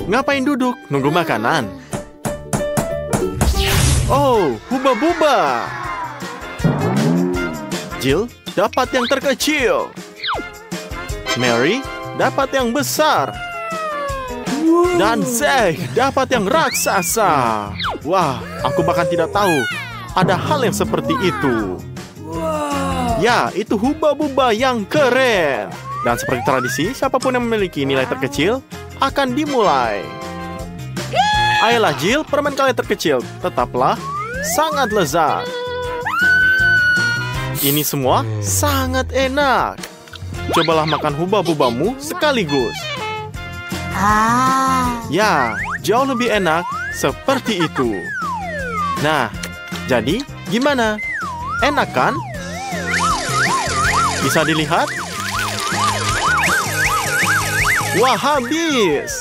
ngapain duduk? Nunggu makanan. Oh, huba-buba. Jill dapat yang terkecil. Mary dapat yang besar. Dan Zack dapat yang raksasa. Wah, aku bahkan tidak tahu ada hal yang seperti itu. Ya, itu huba-buba yang keren. Dan seperti tradisi, siapapun yang memiliki nilai terkecil akan dimulai. Ayolah Jill, permen kalian terkecil. Tetaplah sangat lezat. Ini semua sangat enak. Cobalah makan huba-bubamu sekaligus. Ya, jauh lebih enak seperti itu. Nah, jadi gimana? Enak kan? Bisa dilihat? Wah, habis.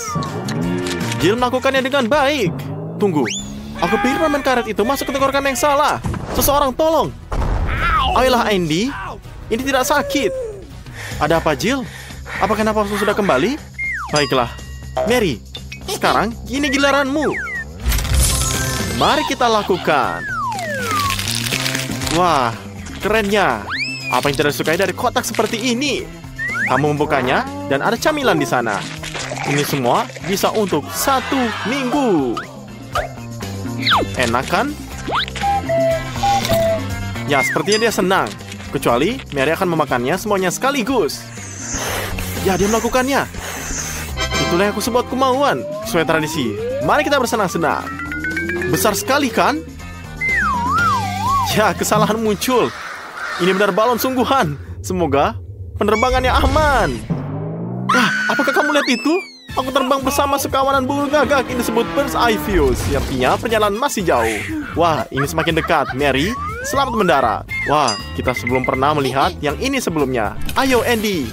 Jill melakukannya dengan baik. Tunggu, aku pikir permen karet itu masuk ke tenggorokan yang salah. Seseorang tolong. Ayolah Andy, ini tidak sakit. Ada apa Jill? Apakah nafasmu sudah kembali? Baiklah, Mary, sekarang ini giliranmu. Mari kita lakukan. Wah, kerennya. Apa yang tidak disukai dari kotak seperti ini? Kamu membukanya dan ada camilan di sana. Ini semua bisa untuk 1 minggu. Enak kan? Ya, sepertinya dia senang. Kecuali Mary akan memakannya semuanya sekaligus. Ya, dia melakukannya. Itulah yang aku sebut kemauan. Sesuai tradisi, mari kita bersenang-senang. Besar sekali kan? Ya, kesalahan muncul. Ini benar balon sungguhan. Semoga penerbangannya aman. Wah, apakah kamu lihat itu? Aku terbang bersama sekawanan burung gagak. Ini disebut bird's eye view. Artinya perjalanan masih jauh. Wah, ini semakin dekat. Mary, selamat mendarat. Wah, kita sebelum pernah melihat yang ini sebelumnya. Ayo Andy,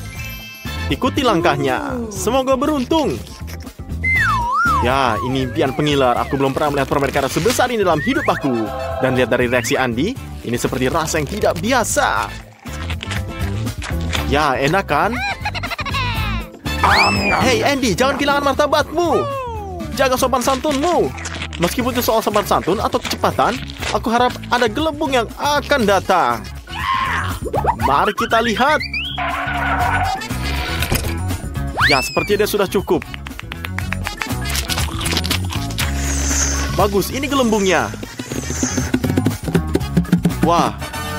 ikuti langkahnya. Semoga beruntung. Ya, ini impian pengiler. Aku belum pernah melihat permen karet sebesar ini dalam hidup aku. Dan lihat dari reaksi Andy, ini seperti rasa yang tidak biasa. Ya, enak kan? Hei Andy, jangan kehilangan martabatmu. Jaga sopan santunmu. Meskipun itu soal sopan santun atau kecepatan, aku harap ada gelembung yang akan datang. Mari kita lihat. Ya, sepertinya dia sudah cukup. Bagus, ini gelembungnya. Wah,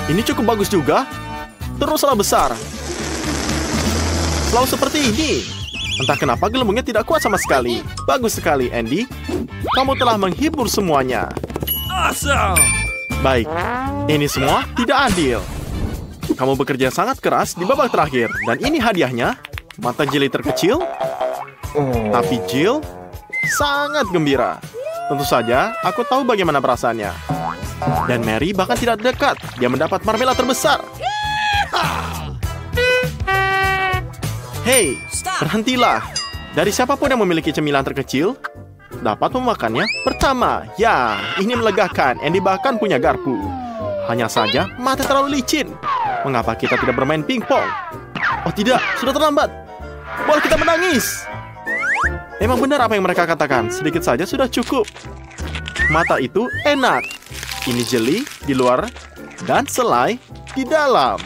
ini cukup bagus juga. Teruslah besar. Selalu seperti ini. Entah kenapa gelembungnya tidak kuat sama sekali. Bagus sekali, Andy. Kamu telah menghibur semuanya. Awesome. Baik, ini semua tidak adil. Kamu bekerja sangat keras di babak terakhir. Dan ini hadiahnya, mata jeli terkecil. Tapi Jill sangat gembira. Tentu saja, aku tahu bagaimana perasaannya. Dan Mary bahkan tidak dekat. Dia mendapat marmelat terbesar. Hei, berhentilah. Dari siapapun yang memiliki cemilan terkecil dapat memakannya pertama. Ya, ini melegakan. Andy bahkan punya garpu. Hanya saja mata terlalu licin. Mengapa kita tidak bermain pingpong? Oh tidak, sudah terlambat. Boleh kita menangis. Memang benar apa yang mereka katakan. Sedikit saja sudah cukup. Mata itu enak. Ini jeli di luar dan selai di dalam.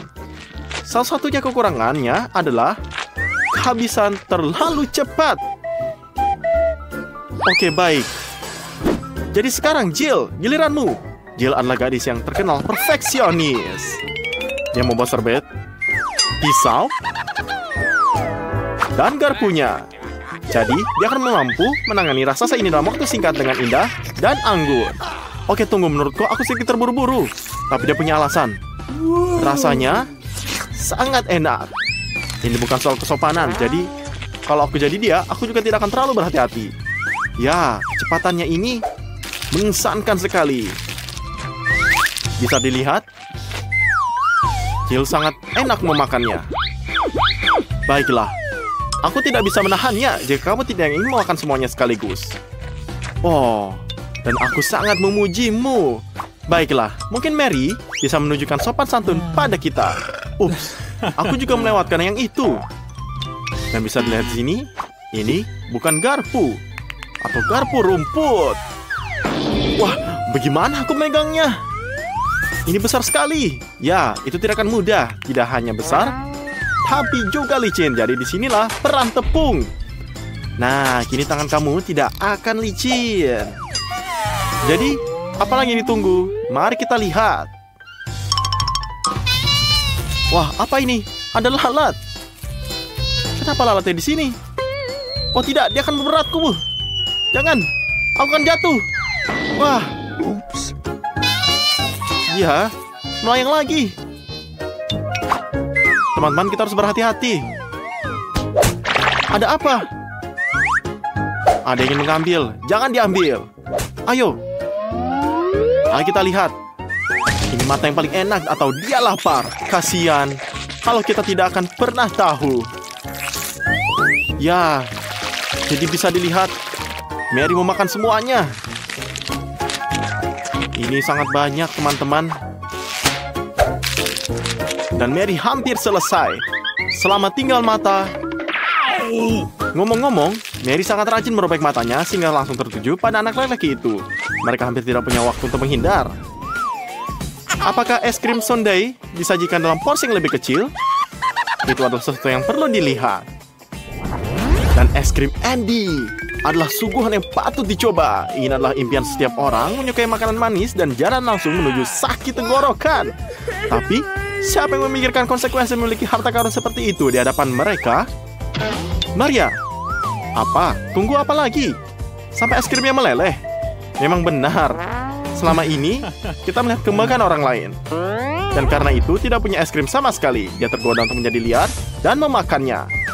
Salah satunya kekurangannya adalah kehabisan terlalu cepat. Oke, baik. Jadi sekarang Jill, giliranmu. Jill adalah gadis yang terkenal perfeksionis. Dia membawa serbet, pisau, dan garpunya. Jadi, dia akan mampu menangani raksasa ini dalam waktu singkat dengan indah dan anggun. Oke, tunggu, menurutku aku sedikit terburu-buru. Tapi dia punya alasan. Rasanya sangat enak. Ini bukan soal kesopanan, jadi kalau aku jadi dia, aku juga tidak akan terlalu berhati-hati. Ya, kecepatannya ini mengesankan sekali. Bisa dilihat, Jill sangat enak memakannya. Baiklah, aku tidak bisa menahannya jika kamu tidak ingin memakan semuanya sekaligus. Oh, dan aku sangat memujimu. Baiklah, mungkin Mary bisa menunjukkan sopan santun pada kita. Ups, aku juga melewatkan yang itu. Dan bisa dilihat di sini, ini bukan garpu. atau garpu rumput. Wah, bagaimana aku megangnya? Ini besar sekali. Ya, itu tidak akan mudah. Tidak hanya besar, tapi juga licin. Jadi disinilah peran tepung. Nah, kini tangan kamu tidak akan licin. Jadi, apalagi ditunggu? Mari kita lihat. Wah, apa ini? Ada lalat. Kenapa lalatnya di sini? Oh tidak, dia akan memberatku. Jangan, aku akan jatuh. Wah, ups. Iya, melayang lagi. Teman-teman, kita harus berhati-hati. Ada apa? Ada yang ingin mengambil. Jangan diambil. Ayo. Ayo kita lihat. Ini mata yang paling enak atau dia lapar. Kasian. Kalau kita tidak akan pernah tahu. Ya, jadi bisa dilihat. Mary mau makan semuanya. Ini sangat banyak, teman-teman. Dan Mary hampir selesai. Selamat tinggal mata. Ngomong-ngomong, Mary sangat rajin merobek matanya sehingga langsung tertuju pada anak lelaki itu. Mereka hampir tidak punya waktu untuk menghindar. Apakah es krim sundae disajikan dalam porsi yang lebih kecil? Itu adalah sesuatu yang perlu dilihat. Dan es krim Andy adalah suguhan yang patut dicoba. Ini adalah impian setiap orang menyukai makanan manis dan jalan langsung menuju sakit tenggorokan. Tapi, siapa yang memikirkan konsekuensi memiliki harta karun seperti itu di hadapan mereka? Maria, apa? Tunggu apa lagi? Sampai es krimnya meleleh. Memang benar. Selama ini, kita melihat kebanggaan orang lain. Dan karena itu, tidak punya es krim sama sekali. Dia tergoda untuk menjadi liar dan memakannya.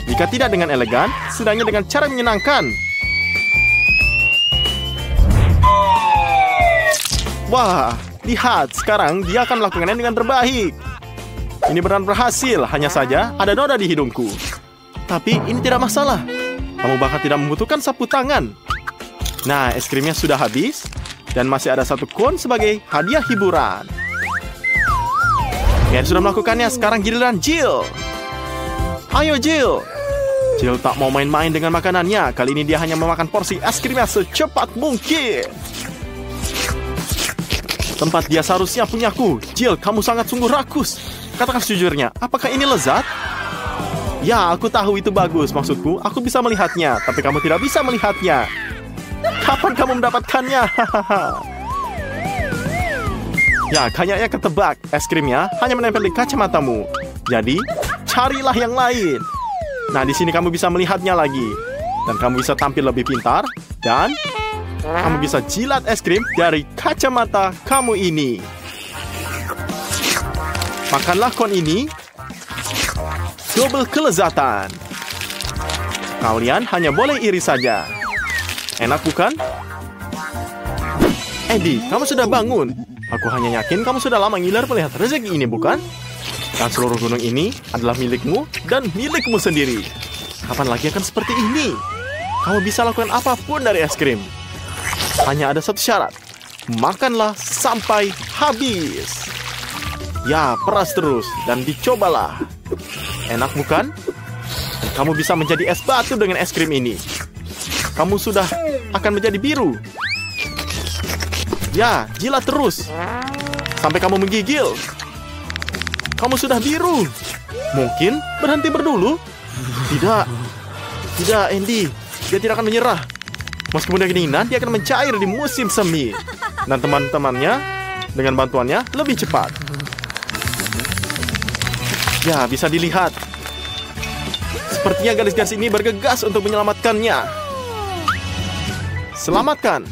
Jika tidak dengan elegan, setidaknya dengan cara menyenangkan. Wah, lihat. Sekarang dia akan melakukannya dengan terbaik. Ini benar berhasil. Hanya saja ada noda di hidungku. Tapi ini tidak masalah. Kamu bahkan tidak membutuhkan sapu tangan. Nah, es krimnya sudah habis. Dan masih ada satu kon sebagai hadiah hiburan. Mary sudah melakukannya, sekarang giliran Jill. Ayo Jill. Jill tak mau main-main dengan makanannya. Kali ini dia hanya memakan porsi es krimnya secepat mungkin. Tempat dia seharusnya punyaku. Jill, kamu sangat sungguh rakus. Katakan sejujurnya, apakah ini lezat? Ya, aku tahu itu bagus. Maksudku, aku bisa melihatnya. Tapi kamu tidak bisa melihatnya. Kapan kamu mendapatkannya? Ya, kayaknya ketebak. Es krimnya hanya menempel di kacamatamu. Jadi, carilah yang lain. Nah, di sini kamu bisa melihatnya lagi. Dan kamu bisa tampil lebih pintar. Dan kamu bisa jilat es krim dari kacamata kamu ini. Makanlah kon ini. Double kelezatan. Kalian hanya boleh iri saja. Enak bukan? Eddie, kamu sudah bangun. Aku hanya yakin kamu sudah lama ngiler melihat rezeki ini, bukan? Dan seluruh gunung ini adalah milikmu dan milikmu sendiri. Kapan lagi akan seperti ini? Kamu bisa lakukan apapun dari es krim. Hanya ada satu syarat. Makanlah sampai habis. Ya, peras terus dan dicobalah. Enak bukan? Kamu bisa menjadi es batu dengan es krim ini. Kamu sudah akan menjadi biru. Ya, jilat terus sampai kamu menggigil. Kamu sudah biru. Mungkin berhenti berdulu. Tidak. Tidak, Andy. Dia tidak akan menyerah. Meskipun dia kedinginan, dia akan mencair di musim semi. Dan teman-temannya dengan bantuannya lebih cepat. Ya, bisa dilihat. Sepertinya garis-garis ini bergegas untuk menyelamatkannya. Selamatkan.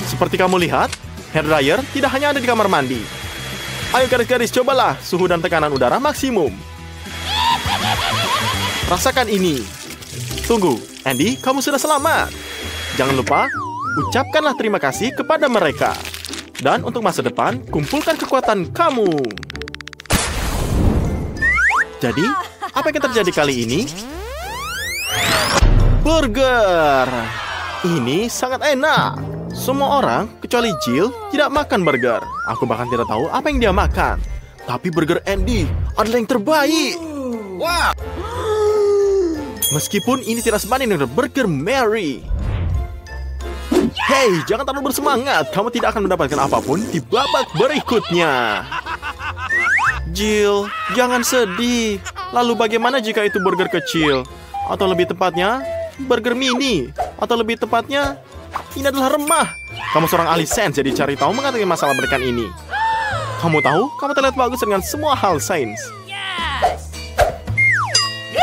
Seperti kamu lihat, hair dryer tidak hanya ada di kamar mandi. Ayo garis-garis, cobalah suhu dan tekanan udara maksimum. Rasakan ini. Tunggu, Andy, kamu sudah selamat. Jangan lupa, ucapkanlah terima kasih kepada mereka. Dan untuk masa depan, kumpulkan kekuatan kamu. Jadi, apa yang terjadi kali ini? Burger. Ini sangat enak. Semua orang, kecuali Jill, tidak makan burger. Aku bahkan tidak tahu apa yang dia makan. Tapi burger Andy adalah yang terbaik. Wah. Meskipun ini tidak sebanding dengan burger Mary. Hei, jangan terlalu bersemangat. Kamu tidak akan mendapatkan apapun di babak berikutnya. Jill, jangan sedih. Lalu bagaimana jika itu burger kecil? Atau lebih tepatnya, burger mini? Atau lebih tepatnya, ini adalah remah. Kamu seorang ahli sains, jadi cari tahu mengenai masalah berikan ini. Kamu tahu, kamu terlihat bagus dengan semua hal sains.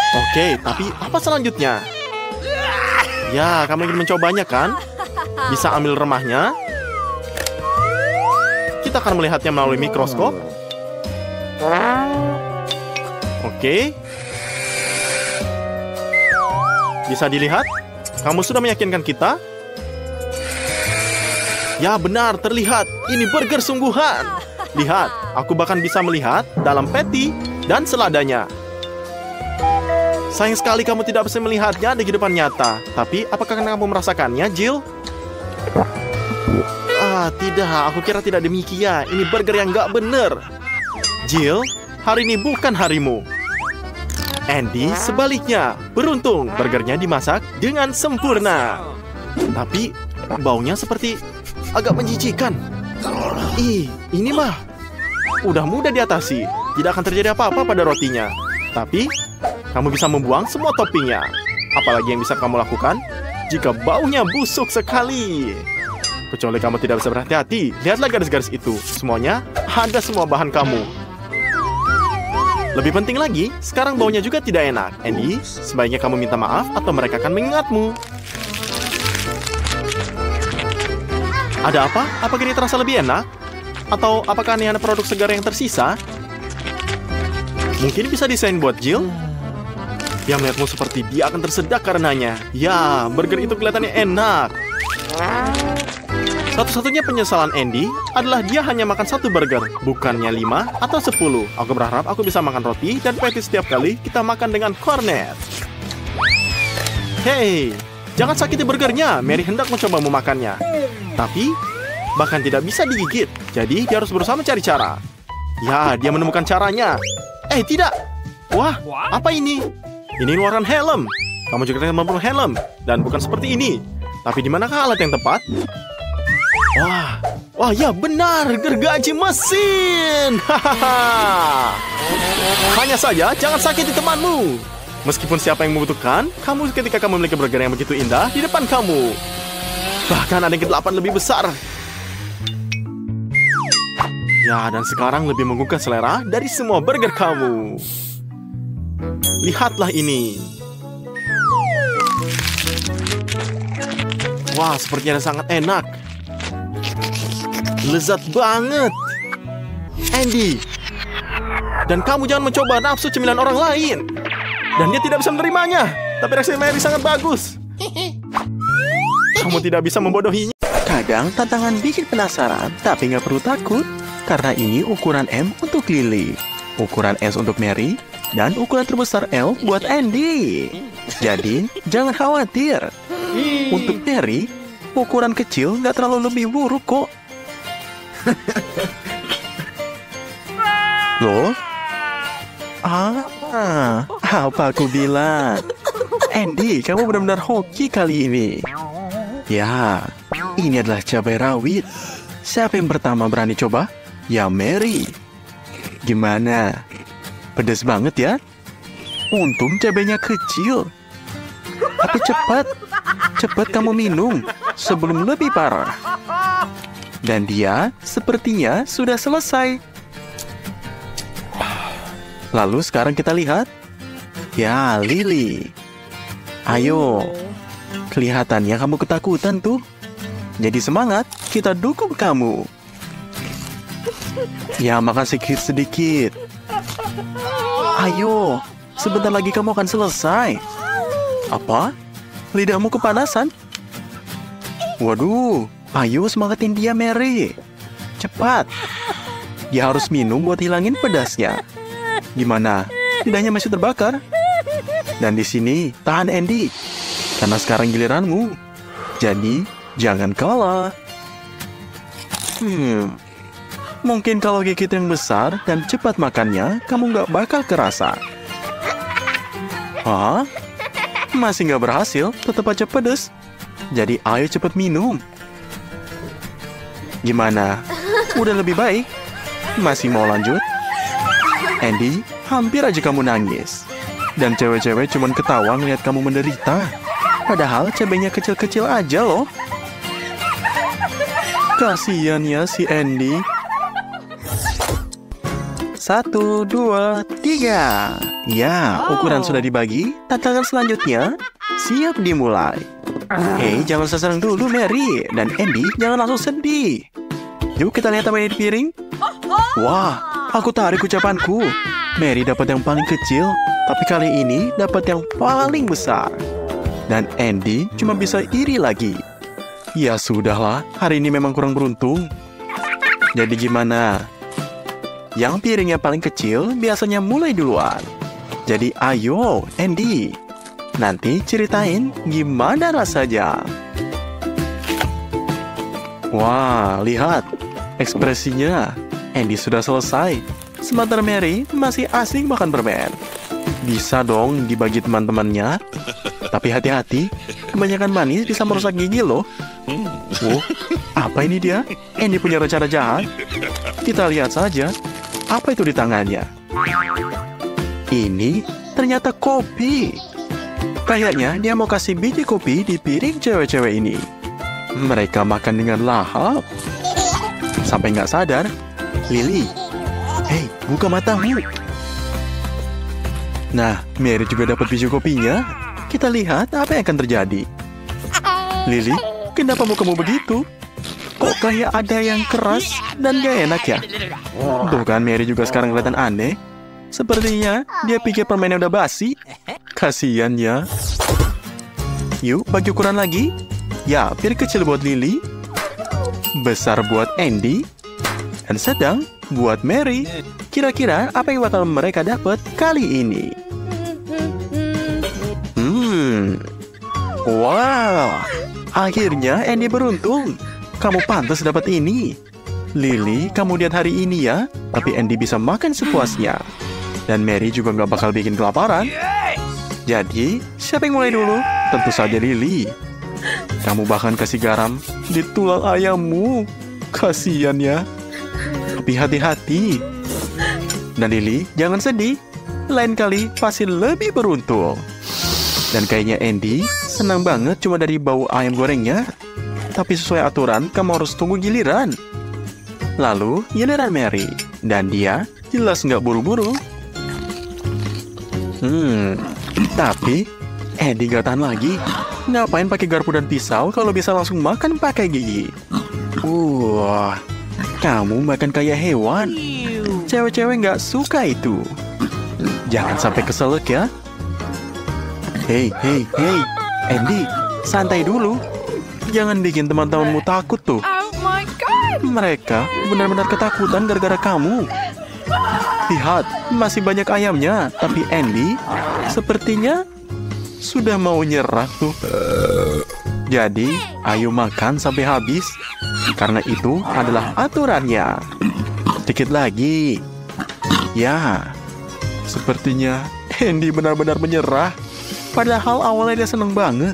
Oke, tapi apa selanjutnya? Ya, kamu ingin mencobanya kan? Bisa ambil remahnya. Kita akan melihatnya melalui mikroskop. Oke. Bisa dilihat? Kamu sudah meyakinkan kita? Ya benar, terlihat. Ini burger sungguhan. Lihat, aku bahkan bisa melihat dalam patty dan seladanya. Sayang sekali kamu tidak bisa melihatnya di kehidupan nyata. Tapi, apakah kamu merasakannya, Jill? Tidak. Aku kira tidak demikian. Ini burger yang nggak bener. Jill, hari ini bukan harimu. Andy, sebaliknya. Beruntung, burgernya dimasak dengan sempurna. Tapi, baunya seperti agak menjijikan. Ini mah udah mudah diatasi. Tidak akan terjadi apa-apa pada rotinya. Tapi, kamu bisa membuang semua toppingnya. Apalagi yang bisa kamu lakukan jika baunya busuk sekali. Kecuali kamu tidak bisa berhati-hati. Lihatlah garis-garis itu. Semuanya ada semua bahan kamu. Lebih penting lagi, sekarang baunya juga tidak enak. Andy, sebaiknya kamu minta maaf atau mereka akan mengingatmu. Ada apa? Apakah ini terasa lebih enak? Atau apakah ini hanya produk segar yang tersisa? Mungkin bisa desain buat Jill? Dia melihatmu seperti dia akan tersedak karenanya. Ya, burger itu kelihatannya enak. Satu-satunya penyesalan Andy adalah dia hanya makan satu burger, bukannya 5 atau 10. Aku berharap aku bisa makan roti dan patty setiap kali kita makan dengan cornet. Hei, jangan sakiti burgernya. Mary hendak mencoba memakannya. Tapi, bahkan tidak bisa digigit. Jadi, dia harus berusaha mencari cara. Ya, dia menemukan caranya. Tidak. Wah, apa ini? Ini luaran helm. Kamu juga akan memperoleh helm. Dan bukan seperti ini. Tapi di manakah alat yang tepat? Wah, ya benar, gergaji mesin. Hanya saja, jangan sakiti temanmu. Meskipun siapa yang membutuhkan, kamu ketika kamu memiliki burger yang begitu indah di depan kamu. Bahkan ada yang ke-8 lebih besar. Ya, dan sekarang lebih menggugah selera dari semua burger kamu. Lihatlah ini. Wah, sepertinya sangat enak. Lezat banget. Andy. Dan kamu jangan mencoba nafsu cemilan orang lain. Dan dia tidak bisa menerimanya. Tapi reaksi Mary sangat bagus. Kamu tidak bisa membodohinya. Kadang tantangan bikin penasaran, tapi nggak perlu takut. Karena ini ukuran M untuk Lily, ukuran S untuk Mary, dan ukuran terbesar L buat Andy. Jadi, jangan khawatir. Untuk Mary, ukuran kecil nggak terlalu lebih buruk kok. Loh? Apa aku bilang? Andy, kamu benar-benar hoki kali ini. Ya, ini adalah cabai rawit. Siapa yang pertama berani coba? Ya, Mary. Gimana? Pedas banget ya? Untung cabainya kecil. Tapi cepat kamu minum sebelum lebih parah. Dan dia sepertinya sudah selesai. Lalu sekarang kita lihat. Ya, Lily. Ayo. Kelihatannya kamu ketakutan tuh. Jadi semangat, kita dukung kamu. Ya, makan sedikit-sedikit. Ayo, sebentar lagi kamu akan selesai. Apa? Lidahmu kepanasan? Waduh, ayo semangatin dia, Mary. Cepat. Dia harus minum buat hilangin pedasnya. Gimana? Lidahnya masih terbakar? Dan di sini, tahan Andy. Karena sekarang giliranmu. Jadi, jangan kalah. Mungkin kalau gigit yang besar dan cepat makannya, kamu nggak bakal kerasa. Hah? masih nggak berhasil, tetap aja pedes. Jadi ayo cepet minum. Gimana? Udah lebih baik? Masih mau lanjut? Andy, hampir aja kamu nangis. Dan cewek-cewek cuman ketawa ngeliat kamu menderita. Padahal cabenya kecil-kecil aja loh. Kasian ya si Andy. 1, 2, 3. Ya, ukuran sudah dibagi. Tantangan selanjutnya siap dimulai. Hei, jangan seserang dulu Mary. Dan Andy, jangan langsung sedih. Yuk kita lihat apa yang di piring. Wah, aku tarik ucapanku. Mary dapat yang paling kecil, tapi kali ini dapat yang paling besar. Dan Andy cuma bisa iri lagi. Ya sudahlah, hari ini memang kurang beruntung. Jadi gimana? Yang piringnya paling kecil biasanya mulai duluan. Jadi ayo, Andy. Nanti ceritain gimana rasanya. Wah, lihat. Ekspresinya. Andy sudah selesai. Sementara Mary masih asing makan permen. Bisa dong dibagi teman-temannya. Tapi hati-hati, kebanyakan manis bisa merusak gigi loh. Oh, apa ini dia? Andy punya rencana jahat. Kita lihat saja. Apa itu di tangannya? Ini ternyata kopi. Kayaknya dia mau kasih biji kopi di piring cewek-cewek ini. Mereka makan dengan lahap. Sampai nggak sadar. Lily, hei, buka matamu. Nah, Mary juga dapat biji kopinya. Kita lihat apa yang akan terjadi. Lily, kenapa mukamu begitu? Kok kayak ada yang keras dan gak enak ya? Tuh kan, Mary juga sekarang kelihatan aneh. Sepertinya dia pikir permennya udah basi. Kasian ya. Yuk, bagi ukuran lagi. Ya, piring kecil buat Lily, besar buat Andy, dan sedang buat Mary. Kira-kira apa yang bakal mereka dapat kali ini? Wow, akhirnya Andy beruntung. Kamu pantas dapat ini. Lily, kamu lihat hari ini ya. Tapi Andy bisa makan sepuasnya. Dan Mary juga nggak bakal bikin kelaparan. Jadi, siapa yang mulai dulu? Tentu saja Lily. Kamu bahkan kasih garam di tulang ayammu. Kasian ya. Tapi hati-hati. Dan Lily, jangan sedih. Lain kali pasti lebih beruntung. Dan kayaknya Andy senang banget cuma dari bau ayam gorengnya. Tapi sesuai aturan, kamu harus tunggu giliran. Lalu, giliran Mary. Dan dia jelas nggak buru-buru. Tapi Andy nggak tahan lagi. Ngapain pakai garpu dan pisau kalau bisa langsung makan pakai gigi? Kamu makan kayak hewan. Cewek-cewek nggak suka itu. Jangan sampai keselak ya. Hei, Andy, santai dulu. Jangan bikin teman-temanmu takut tuh. Oh my God! Mereka benar-benar ketakutan gara-gara kamu. Lihat, masih banyak ayamnya. Tapi Andy sepertinya sudah mau nyerah tuh. Jadi, ayo makan sampai habis. Karena itu adalah aturannya. Sedikit lagi. Ya, sepertinya Andy benar-benar menyerah. Padahal awalnya dia seneng banget.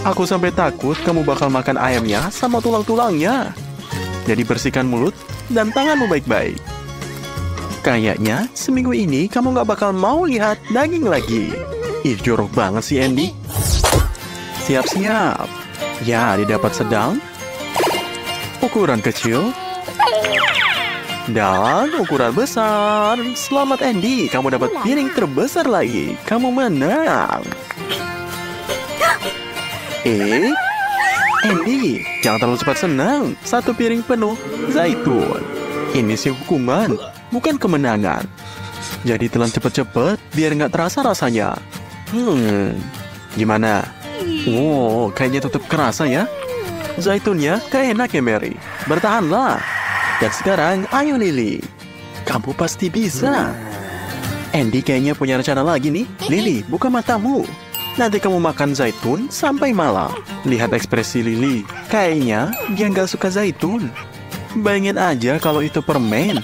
Aku sampai takut kamu bakal makan ayamnya sama tulang-tulangnya. Jadi bersihkan mulut dan tanganmu baik-baik. Kayaknya seminggu ini kamu gak bakal mau lihat daging lagi. Ih, jorok banget sih Andy. Siap-siap. Ya, didapat sedang, ukuran kecil, dan ukuran besar. Selamat Andy, kamu dapat piring terbesar lagi. Kamu menang. Andy, jangan terlalu cepat senang. 1 piring penuh zaitun. Ini sih hukuman, bukan kemenangan. Jadi telan cepet-cepet biar nggak terasa rasanya. Gimana? Wow, kayaknya tetap kerasa ya. Zaitunnya kayak enak ya Mary. Bertahanlah. Dan sekarang, ayo Lily. Kamu pasti bisa. Andy kayaknya punya rencana lagi nih. Lily, buka matamu. Nanti kamu makan zaitun sampai malam. Lihat ekspresi Lily. Kayaknya dia nggak suka zaitun. Bayangin aja kalau itu permen.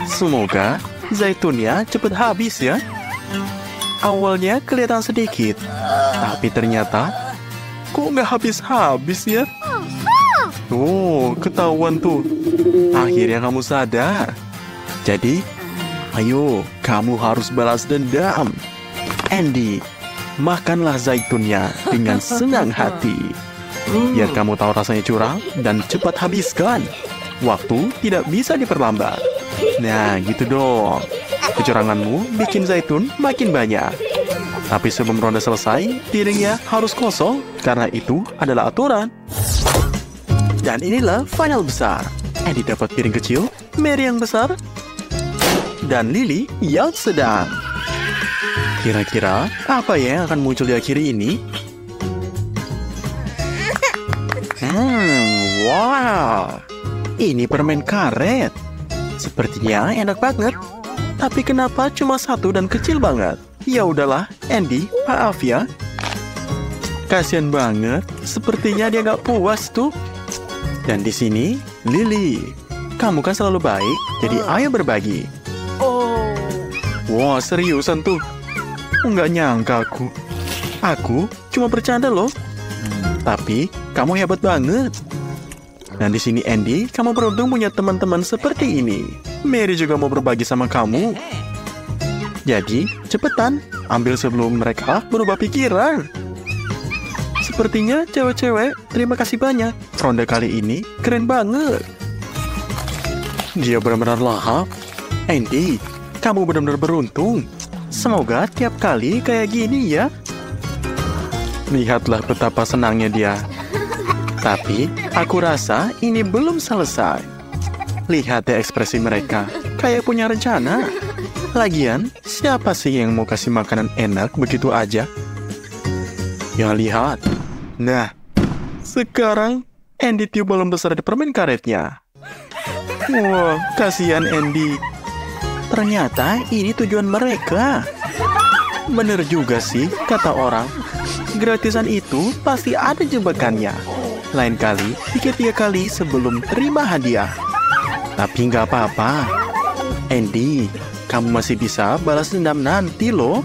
Semoga zaitunnya cepet habis ya. Awalnya kelihatan sedikit, tapi ternyata kok nggak habis-habis ya? Oh, ketahuan tuh. Akhirnya kamu sadar. Jadi, ayo, kamu harus balas dendam. Andy, makanlah zaitunnya dengan senang hati. Biar kamu tahu rasanya curang dan cepat habiskan. Waktu tidak bisa diperlambat. Nah, gitu dong. Kecuranganmu bikin zaitun makin banyak. Tapi sebelum ronde selesai, piringnya harus kosong karena itu adalah aturan. Dan inilah final besar. Andy dapat piring kecil, Mary yang besar, dan Lily yang sedang. Kira-kira apa ya yang akan muncul di akhir ini? Wow. Ini permen karet. Sepertinya enak banget. Tapi kenapa cuma satu dan kecil banget? Ya udahlah, Andy, maaf ya. Kasian banget. Sepertinya dia nggak puas tuh. Dan di sini, Lily. Kamu kan selalu baik, jadi ayo berbagi. Wah, seriusan tuh. Nggak nyangka aku. Aku cuma bercanda loh. Tapi kamu hebat banget. Dan di sini Andy, kamu beruntung punya teman-teman seperti ini. Mary juga mau berbagi sama kamu. Jadi, cepetan, ambil sebelum mereka berubah pikiran. Sepertinya cewek-cewek, terima kasih banyak. Ronde kali ini keren banget. Dia benar-benar lahap. Andy, kamu benar-benar beruntung. Semoga tiap kali kayak gini ya. Lihatlah betapa senangnya dia. Tapi, aku rasa ini belum selesai. Lihat deh ekspresi mereka, kayak punya rencana. Lagian, siapa sih yang mau kasih makanan enak begitu aja? Ya lihat. Nah, sekarang Andy tiup balon besar di permen karetnya. Wah, kasihan Andy. Ternyata ini tujuan mereka. Bener juga sih, kata orang. Gratisan itu pasti ada jebakannya. Lain kali, pikir 3 kali sebelum terima hadiah. Tapi nggak apa-apa. Andy, kamu masih bisa balas dendam nanti loh.